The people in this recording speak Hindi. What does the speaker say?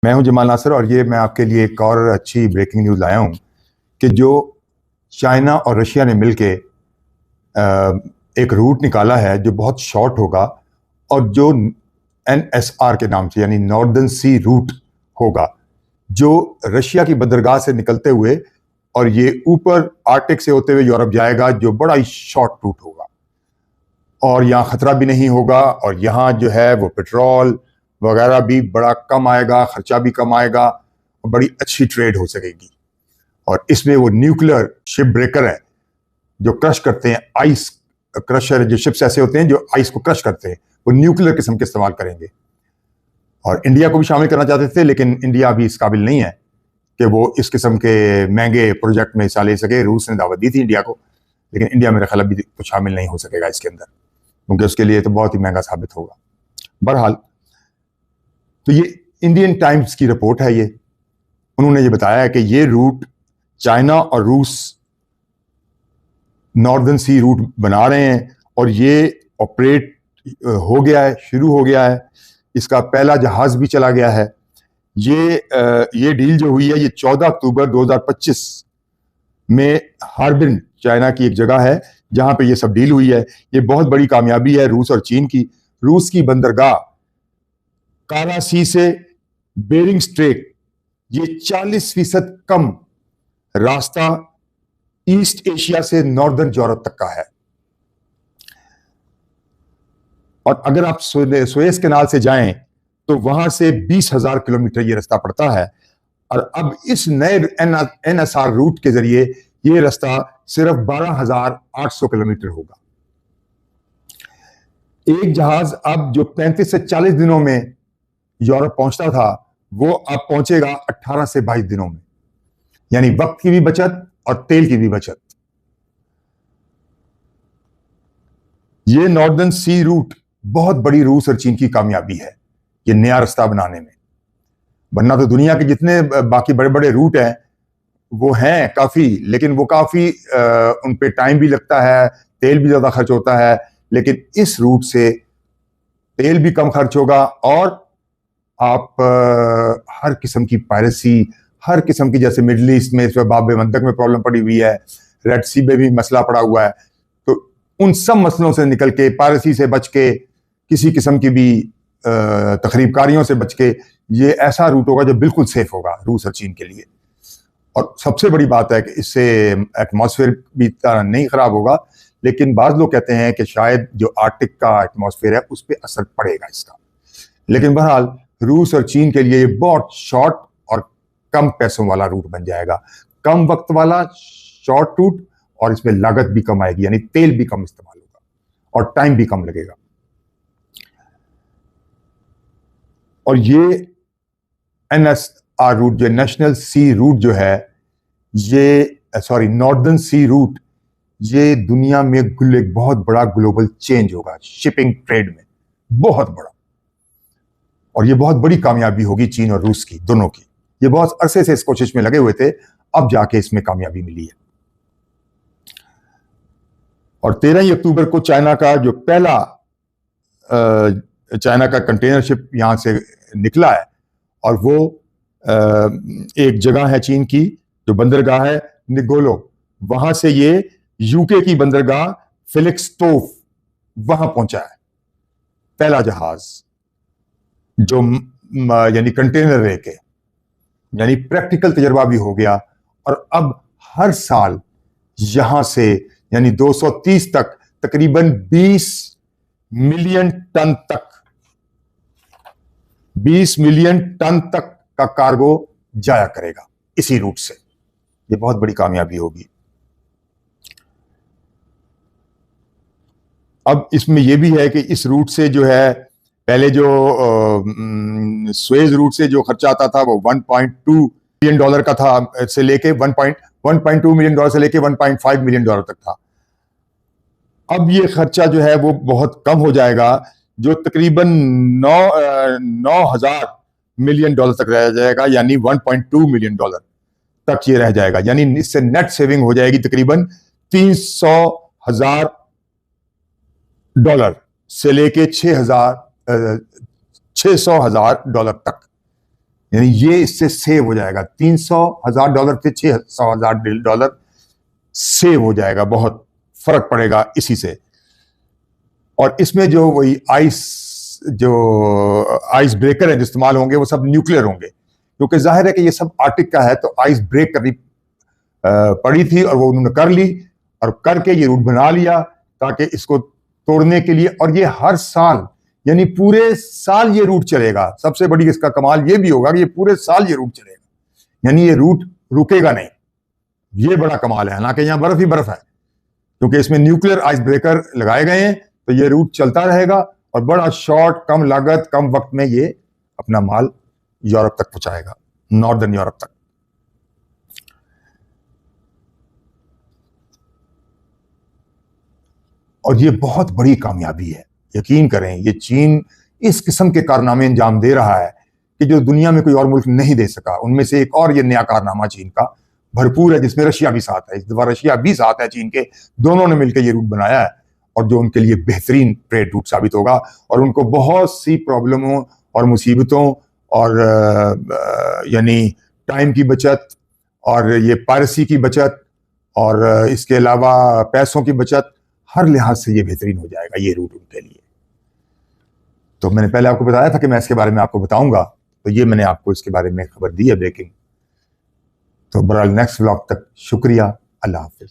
मैं हूं जमाल नासिर और ये मैं आपके लिए एक और अच्छी ब्रेकिंग न्यूज़ लाया हूं कि जो चाइना और रशिया ने मिलके एक रूट निकाला है जो बहुत शॉर्ट होगा और जो NSR के नाम से यानी नॉर्दर्न सी रूट होगा, जो रशिया की बंदरगाह से निकलते हुए और ये ऊपर आर्टिक से होते हुए यूरोप जाएगा, जो बड़ा ही शॉर्ट रूट होगा और यहाँ खतरा भी नहीं होगा और यहाँ जो है वो पेट्रोल वगैरह भी बड़ा कम आएगा, खर्चा भी कम आएगा और बड़ी अच्छी ट्रेड हो सकेगी। और इसमें वो न्यूक्लियर शिप ब्रेकर है जो क्रश करते हैं, आइस क्रशर, जो शिप्स ऐसे होते हैं जो आइस को क्रश करते हैं, वो न्यूक्लियर किस्म के इस्तेमाल करेंगे। और इंडिया को भी शामिल करना चाहते थे, लेकिन इंडिया अभी इस काबिल नहीं है कि वो इस किस्म के महंगे प्रोजेक्ट में हिस्सा ले सके। रूस ने दावत दी थी इंडिया को, लेकिन इंडिया मेरे ख्याल अभी तो शामिल नहीं हो सकेगा इसके अंदर, क्योंकि उसके लिए तो बहुत ही महंगा साबित होगा। बहरहाल, तो ये इंडियन टाइम्स की रिपोर्ट है, ये उन्होंने ये बताया है कि ये रूट चाइना और रूस नॉर्दर्न सी रूट बना रहे हैं और ये ऑपरेट हो गया है, शुरू हो गया है। इसका पहला जहाज भी चला गया है। ये डील जो हुई है ये 14 अक्टूबर 2025 में हार्बिन, चाइना की एक जगह है जहां पे ये सब डील हुई है। ये बहुत बड़ी कामयाबी है रूस और चीन की। रूस की बंदरगाह काला सी से बेरिंग स्ट्रेट, ये 40% कम रास्ता ईस्ट एशिया से नॉर्दर्न यूरोप तक का है। और अगर आप सुएज कैनाल से जाएं तो वहां से 20,000 किलोमीटर ये रास्ता पड़ता है। और अब इस नए NSR रूट के जरिए ये रास्ता सिर्फ 12,800 किलोमीटर होगा। एक जहाज अब जो 35 से 40 दिनों में यूरोप पहुंचता था, वो अब पहुंचेगा 18 से 22 दिनों में, यानी वक्त की भी बचत और तेल की भी बचत। ये नॉर्दर्न सी रूट बहुत बड़ी रूस और चीन की कामयाबी है, ये नया रास्ता बनाने में। वरना तो दुनिया के जितने बाकी बड़े बड़े रूट हैं वो हैं काफी, लेकिन वो काफी उन पे टाइम भी लगता है, तेल भी ज्यादा खर्च होता है। लेकिन इस रूट से तेल भी कम खर्च होगा और आप हर किस्म की पायरेसी, हर किस्म की, जैसे मिडल ईस्ट में इस बाब मंदक में प्रॉब्लम पड़ी हुई है, रेड सी में भी मसला पड़ा हुआ है, तो उन सब मसलों से निकल के, पायरेसी से बच के, किसी किस्म की भी तखरीबकारियों से बच के, ये ऐसा रूट होगा जो बिल्कुल सेफ होगा रूस और चीन के लिए। और सबसे बड़ी बात है कि इससे एटमॉस्फेयर भी तरह नहीं खराब होगा, लेकिन बाज लोग कहते हैं कि शायद जो आर्टिक का एटमॉस्फेयर है उस पर असर पड़ेगा इसका। लेकिन बहरहाल रूस और चीन के लिए ये बहुत शॉर्ट और कम पैसों वाला रूट बन जाएगा, कम वक्त वाला शॉर्ट रूट, और इसमें लागत भी कम आएगी, यानी तेल भी कम इस्तेमाल होगा और टाइम भी कम लगेगा। और ये NSR रूट, जो नेशनल सी रूट जो है, ये नॉर्दर्न सी रूट, ये दुनिया में एक बहुत बड़ा ग्लोबल चेंज होगा शिपिंग ट्रेड में, बहुत बड़ा। और ये बहुत बड़ी कामयाबी होगी चीन और रूस की, दोनों की। ये बहुत अरसे से इस कोशिश में लगे हुए थे, अब जाके इसमें कामयाबी मिली है। और 13 अक्टूबर को चाइना का जो पहला चाइना का कंटेनर शिप यहां से निकला है, और वो एक जगह है चीन की जो बंदरगाह है निगोलो, वहां से ये यूके की बंदरगाह फेलिक्सतोफ वहां पहुंचा है पहला जहाज, जो यानी कंटेनर लेके, यानी प्रैक्टिकल तजर्बा भी हो गया। और अब हर साल यहां से यानी 230 तक तकरीबन 20 मिलियन टन तक, 20 मिलियन टन तक का कार्गो जाया करेगा इसी रूट से। ये बहुत बड़ी कामयाबी होगी। अब इसमें यह भी है कि इस रूट से जो है, पहले जो सुएज रूट से जो खर्चा आता था वो $1.2 मिलियन का था, से लेके 1.2 मिलियन डॉलर से लेके $1.5 मिलियन तक था। अब ये खर्चा जो है वो बहुत कम हो जाएगा, जो तकरीबन 9,000 मिलियन डॉलर तक रह जाएगा, यानी $1.2 मिलियन तक ये रह जाएगा। यानी इससे नेट सेविंग हो जाएगी तकरीबन $300,000 से लेके $600,000 तक। यानी ये इससे सेव हो जाएगा। $300,000 थे, $600,000 सेव हो जाएगा। बहुत फर्क पड़ेगा इसी से। और इसमें जो वही आइस ब्रेकर है जो इस्तेमाल होंगे वो सब न्यूक्लियर होंगे, क्योंकि जाहिर है कि ये सब आर्टिक का है, तो आइस ब्रेक करनी पड़ी थी और वो उन्होंने कर ली, और करके ये रूट बना लिया ताकि इसको तोड़ने के लिए। और ये हर साल, यानी पूरे साल ये रूट चलेगा। सबसे बड़ी इसका कमाल ये भी होगा कि ये पूरे साल ये रूट चलेगा, यानी ये रूट रुकेगा नहीं। ये बड़ा कमाल है। हालांकि यहां बर्फ ही बर्फ है, क्योंकि इसमें न्यूक्लियर आइस ब्रेकर लगाए गए हैं, तो ये रूट चलता रहेगा और बड़ा शॉर्ट, कम लागत, कम वक्त में ये अपना माल यूरोप तक पहुंचाएगा, नॉर्दर्न यूरोप तक। और ये बहुत बड़ी कामयाबी है। यकीन करें, ये चीन इस किस्म के कारनामे अंजाम दे रहा है कि जो दुनिया में कोई और मुल्क नहीं दे सका। उनमें से एक और ये नया कारनामा चीन का भरपूर है, जिसमें रशिया भी साथ है। इस दफा रशिया भी साथ है चीन के। दोनों ने मिलकर ये रूट बनाया है, और जो उनके लिए बेहतरीन ट्रेड रूट साबित होगा। और उनको बहुत सी प्रॉब्लमों और मुसीबतों और यानी टाइम की बचत, और ये पायरेसी की बचत, और इसके अलावा पैसों की बचत, हर लिहाज से ये बेहतरीन हो जाएगा ये रूट उनके लिए। तो मैंने पहले आपको बताया था कि मैं इसके बारे में आपको बताऊंगा, तो ये मैंने आपको इसके बारे में खबर दी है, ब्रेकिंग। तो बहरहाल नेक्स्ट व्लॉग तक शुक्रिया। अल्लाह हाफिज।